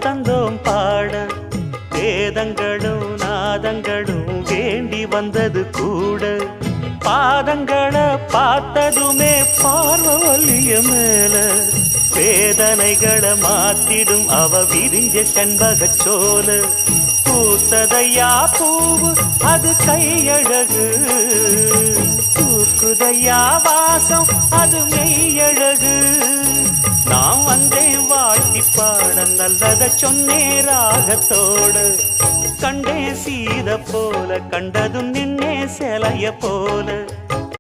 தந்தோம் பாட வேதங்களும் நாதங்களும் வேண்டி வந்தது கூட பாதங்களை பார்த்ததுமே பார்வலிய மேல வேதனைகளை மாத்திடும் அவ விரிஞ்ச செண்பகச் சோல பூத்ததையா பூவு அது கையழகு பூக்குதையா வாசம் அது மெய்யழகு நான் வந்தேன் வாழ்த்தி பாட நல்லத சொன்னே ராகத்தோடு கண்டே சீத போல கண்டதும் நின்னே சிலைய போல